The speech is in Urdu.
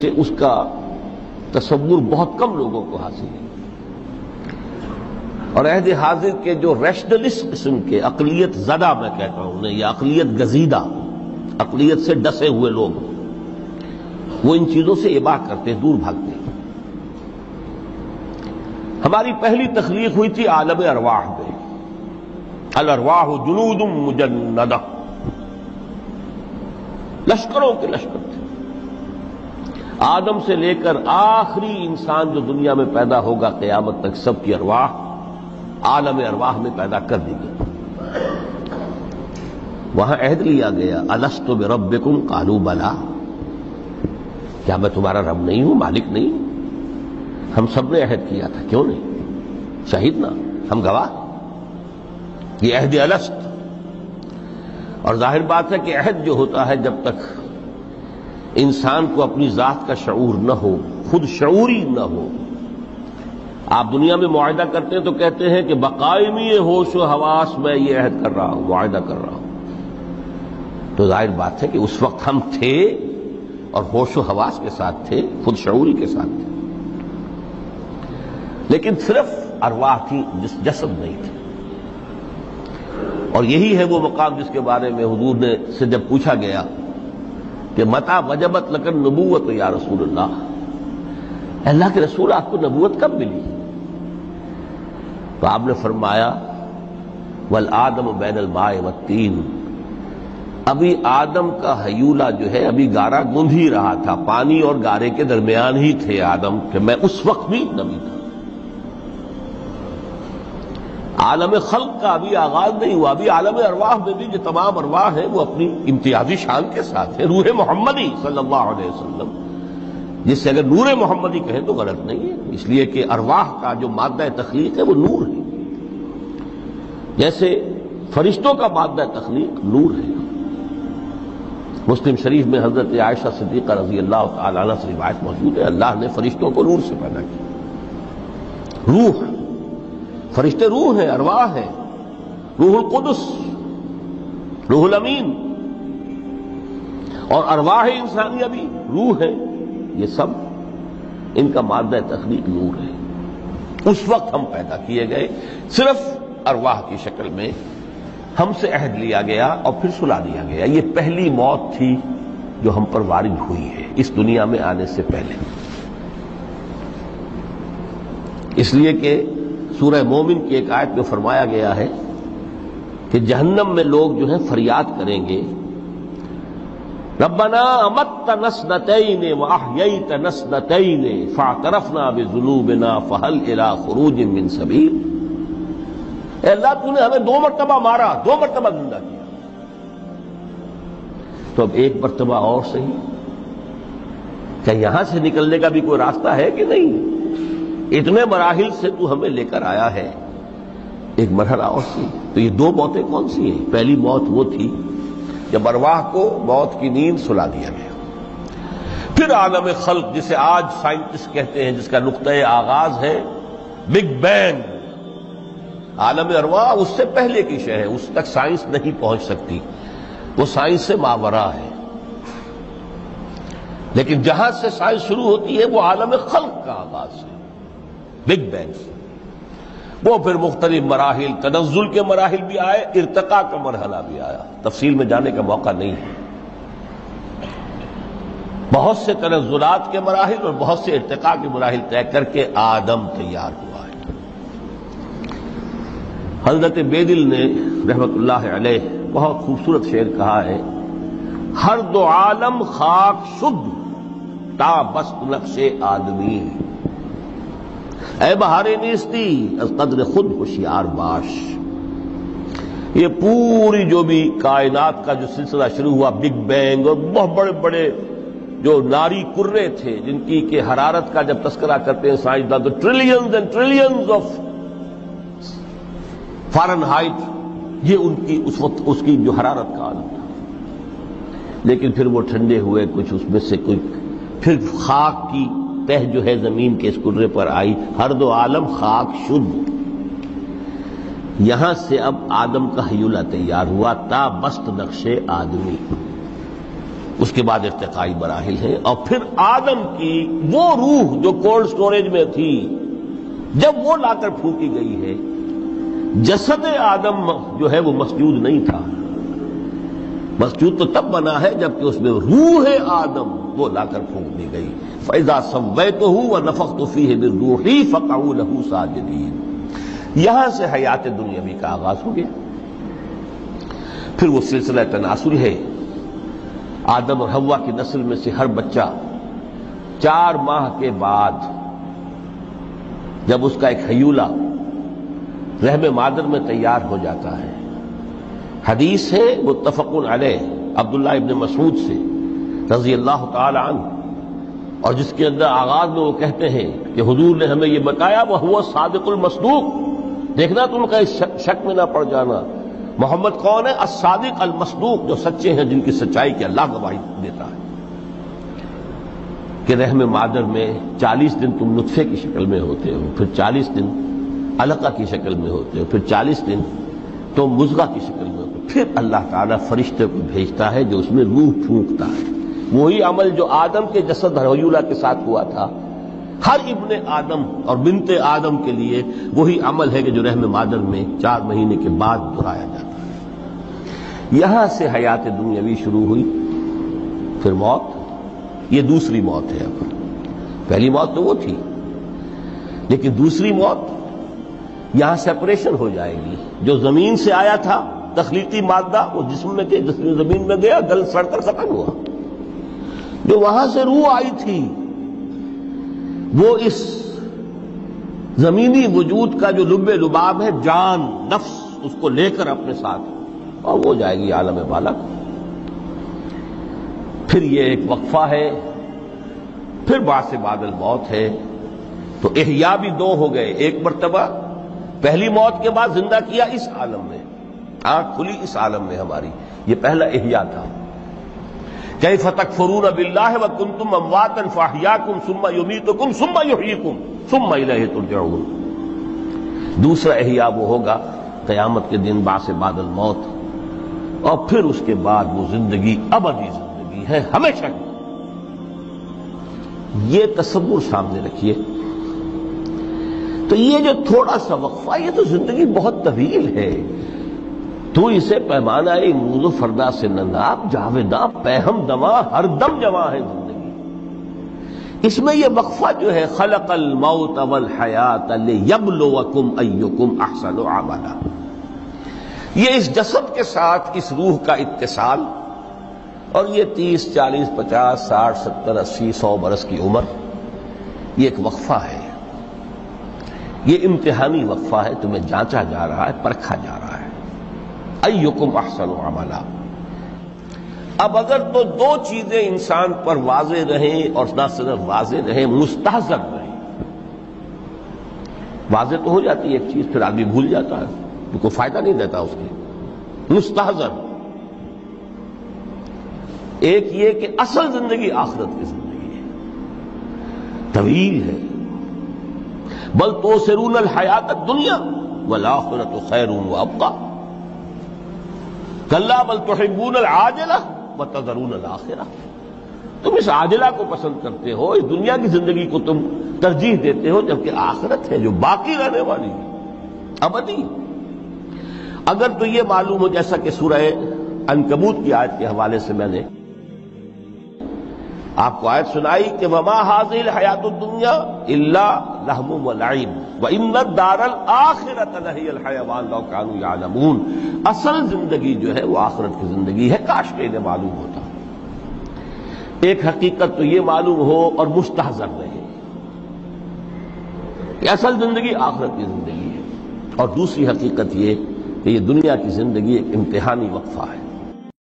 کہ اس کا تصور بہت کم لوگوں کو حاصل ہے، اور عہد حاضر کے جو ریشنلسٹ قسم کے اقلیت زدہ میں کہتا ہوں انہیں، یا اقلیت گزیدہ، اقلیت سے ڈسے ہوئے لوگ، وہ ان چیزوں سے اباع کرتے، دور بھاگتے ہیں۔ ہماری پہلی تخلیق ہوئی تھی عالم ارواح میں، الارواح جنود مجندہ، لشکروں کے لشکر تھے۔ آدم سے لے کر آخری انسان جو دنیا میں پیدا ہوگا قیامت تک، سب کی ارواح عالم ارواح میں پیدا کر دی گئی۔ وہاں عہد لیا گیا، الست بربکم قالوا بلا، کیا میں تمہارا رب نہیں ہوں، مالک نہیں ہوں؟ ہم سب نے عہد کیا تھا، کیوں نہیں؟ شہیدنا، ہم گواہ، یہ عہد الست۔ اور ظاہر بات ہے کہ عہد جو ہوتا ہے، جب تک انسان کو اپنی ذات کا شعور نہ ہو، خود شعوری نہ ہو، آپ دنیا میں معاہدہ کرتے ہیں تو کہتے ہیں کہ بقائمی ہوش و حواس میں یہ عہد کر رہا ہوں، معاہدہ کر رہا ہوں، تو ظاہر بات ہے کہ اس وقت ہم تھے اور ہوش و حواس کے ساتھ تھے، خود شعوری کے ساتھ تھے، لیکن صرف ارواح تھی، جسد نہیں تھے۔ اور یہی ہے وہ مقام جس کے بارے میں حضور نے سے جب پوچھا گیا کہ متى وجبت لک النبوۃ یا رسول اللہ، اللہ کے رسول آپ کو نبوت کب ملی؟ تو آپ نے فرمایا والآدم بین الماء والطین، ابھی آدم کا حیولہ جو ہے ابھی گارا گوندھ ہی رہا تھا، پانی اور گارے کے درمیان ہی تھے آدم، کہ میں اس وقت بھی نبی تھا۔ عالم خلق کا ابھی آغاز نہیں ہوا، ابھی عالم ارواح میں بھی جو تمام ارواح ہیں وہ اپنی امتیازی شان کے ساتھ ہیں۔ روح محمدی صلی اللہ علیہ وسلم، جس سے اگر نور محمدی کہیں تو غلط نہیں ہے، اس لیے کہ ارواح کا جو مادہ تخلیق ہے وہ نور ہے، جیسے فرشتوں کا مادہ تخلیق نور ہے۔ مسلم شریف میں حضرت عائشہ صدیقہ رضی اللہ تعالی عنہ سے روایت موجود ہے، اللہ نے فرشتوں کو نور سے پیدا کیا۔ روح، فرشتے روح ہیں، ارواح ہیں، روح القدس، روح الامین، اور ارواح انسانیہ بھی روح ہے، یہ سب ان کا مادہ تخلیق نور ہے۔ اس وقت ہم پیدا کیے گئے، صرف ارواح کی شکل میں ہم سے عہد لیا گیا اور پھر سلا دیا گیا۔ یہ پہلی موت تھی جو ہم پر وارد ہوئی ہے اس دنیا میں آنے سے پہلے، اس لیے کہ سورہ مومن کی ایک آیت میں فرمایا گیا ہے کہ جہنم میں لوگ جو ہیں فریاد کریں گے، ربنا امتنا اثنتین واحییتنا اثنتین فاعترفنا بذنوبنا فهل الى خروج من سبیل، اے اللہ تو نے ہمیں 2 مرتبہ مارا، 2 مرتبہ زندہ کیا، تو اب ایک مرتبہ اور صحیح، کیا یہاں سے نکلنے کا بھی کوئی راستہ ہے کہ نہیں؟ اتنے مراحل سے تو ہمیں لے کر آیا ہے، ایک مرحلہ اور سی۔ تو یہ 2 موتیں کون سی ہیں؟ پہلی موت وہ تھی جب ارواح کو موت کی نیند سلا دیا گیا۔ پھر عالم خلق، جسے آج سائنٹسٹ کہتے ہیں، جس کا نقطۂ آغاز ہے بگ بینگ، عالم ارواح اس سے پہلے کی شے ہے، اس تک سائنس نہیں پہنچ سکتی، وہ سائنس سے ماوراء ہے، لیکن جہاں سے سائنس شروع ہوتی ہے وہ عالم خلق کا آغاز ہے، بگ بینگ سے۔ وہ پھر مختلف مراحل، تنزل کے مراحل بھی آئے، ارتقاء کا مرحلہ بھی آیا، تفصیل میں جانے کا موقع نہیں ہے۔ بہت سے تنزلات کے مراحل اور بہت سے ارتقاء کے مراحل طے کر کے آدم تیار ہوا ہے۔ حضرت بیدل نے رحمت اللہ علیہ بہت خوبصورت شعر کہا ہے، ہر 2 عالم خاک شد تا بست نقش آدمی، اے بہار نیستی از قدر خود ہوشیار باش۔ یہ پوری جو بھی کائنات کا جو سلسلہ شروع ہوا، بگ بینگ، اور بہت بڑے بڑے جو ناری کرے تھے جن کی کہ حرارت کا جب تذکرہ کرتے ہیں سائنسدان تو trillions and trillions of foreign height, یہ ان کی اس وقت اس کی جو حرارت کا عالم تھا، لیکن پھر وہ ٹھنڈے ہوئے، کچھ اس میں سے کوئی، پھر خاک کی تہ جو ہے زمین کے اس کرے پر آئی، ہر 2 عالم خاک شد، یہاں سے اب آدم کا حیولہ تیار ہوا، تا بست نقش آدمی، اس کے بعد ارتقائی مراحل ہیں، اور پھر آدم کی وہ روح جو کولڈ سٹوریج میں تھی جب وہ لا کر پھونکی گئی ہے، جسد آدم جو ہے وہ مسجود نہیں تھا، مسجود تو تب بنا ہے جبکہ اس میں روح آدم وہ لا کر پھونک دی گئی۔ فَإِذَا سَوَّيْتُهُ وَنَفَخْتُ فِيهِ مِن رُوحِي فَقَعُوا لَهُ سَاجِدِينَ۔ یہاں سے حیات دنیاوی کا آغاز ہو گیا۔ پھر وہ سلسلہ تناسل ہے، آدم اور حوا کی نسل میں سے ہر بچہ 4 ماہ کے بعد جب اس کا ایک حیولہ رحم مادر میں تیار ہو جاتا ہے، حدیث ہے متفق علیہ عبداللہ ابن مسعود سے رضی اللہ تعالی عنہ، اور جس کے اندر آغاز میں وہ کہتے ہیں کہ حضور نے ہمیں یہ بتایا وَهُوَ الصادق المصدوق، دیکھنا تم کا اس شک میں نہ پڑ جانا، محمد کون ہے؟ الصادق المصدوق، جو سچے ہیں، جن کی سچائی کی اللہ گواہی دیتا ہے کہ رحم مادر میں 40 دن تم نطفے کی شکل میں ہوتے ہو، پھر 40 دن علقہ کی شکل میں ہوتے ہو، پھر 40 دن تو مضغہ کی شکل میں ہوتے ہو، پھر اللہ تعالیٰ فرشتے کو بھیجتا ہے جو اس میں روح پھونکتا ہے۔ وہی عمل جو آدم کے جسد حیولہ کے ساتھ ہوا تھا، ہر ابن آدم اور بنت آدم کے لیے وہی عمل ہے کہ جو رحم مادر میں 4 مہینے کے بعد دہرایا جاتا ہے۔ یہاں سے حیات دنیاوی شروع ہوئی، پھر موت، یہ دوسری موت ہے۔ اب پہلی موت تو وہ تھی، لیکن دوسری موت یہاں سیپریشن ہو جائے گی۔ جو زمین سے آیا تھا تخلیقی مادہ، وہ جسم میں زمین میں گیا، گل سڑ کر ختم ہوا۔ جو وہاں سے روح آئی تھی وہ اس زمینی وجود کا جو لب لباب ہے، جان، نفس، اس کو لے کر اپنے ساتھ، اور وہ جائے گی عالم بالا۔ پھر یہ ایک وقفہ ہے، پھر بعث بعد الموت ہے۔ تو احیا بھی 2 ہو گئے، ایک مرتبہ پہلی موت کے بعد زندہ کیا اس عالم میں، آنکھ کھلی اس عالم میں ہماری، یہ پہلا احیا تھا۔ کیف تکفرون باللہ وکنتم امواتا فاحیاکم ثم یمیتکم ثم یحییکم ثم الیہ ترجعون۔ دوسرا احیا وہ ہوگا قیامت کے دن، بعث بعد الموت، اور پھر اس کے بعد وہ زندگی ابدی زندگی ہے، ہمیشہ کی۔ یہ تصور سامنے رکھیے۔ تو یہ جو تھوڑا سا وقفہ، یہ تو زندگی بہت طویل ہے، تو اسے پیمانہ امروز و فردا سے نناب جاویداں پہم دماں ہر دم جواں ہے زندگی۔ اس میں یہ وقفہ جو ہے، خلق الموت والحیات لیبلوکم ایکم احسن عملا، یہ اس جسد کے ساتھ اس روح کا اتصال، اور یہ 30 40 50 60 70 80 100 برس کی عمر، یہ ایک وقفہ ہے، یہ امتحانی وقفہ ہے، تمہیں جانچا جا رہا ہے، پرکھا جا رہا ہے۔ ایکم احسن عملا۔ اب اگر تو 2 چیزیں انسان پر واضح رہیں، اور نہ صرف واضح رہیں، مستحضر رہیں۔ واضح تو ہو جاتی ہے ایک چیز، پھر آدمی بھول جاتا ہے، کوئی فائدہ نہیں دیتا اس کے۔ مستحضر ایک یہ کہ اصل زندگی آخرت کی زندگی ہے، طویل ہے۔ بل تؤثرون الحیات الدنیا والآخرۃ خیر وابقیٰ، کلا بل تحبون العاجلہ وتذرون الآخرہ۔ تم اس عاجلہ کو پسند کرتے ہو، اس دنیا کی زندگی کو تم ترجیح دیتے ہو، جبکہ آخرت ہے جو باقی رہنے والی ہے، ابدی۔ اگر تو یہ معلوم ہو، جیسا کہ سورہ عنکبوت کی آیت کے حوالے سے میں نے آپ کو آیت سنائی کہ وما هذه الحیات الدنیا الا لہو ولعب وان الدار الاخرۃ لہی الحیوان لو کانوا یعلمون۔ اصل زندگی جو ہے وہ آخرت کی زندگی ہے، کاش کہ انہیں معلوم ہوتا۔ ایک حقیقت تو یہ معلوم ہو اور مستحضر رہے کہ اصل زندگی آخرت کی زندگی ہے، اور دوسری حقیقت یہ کہ یہ دنیا کی زندگی ایک امتحانی وقفہ ہے۔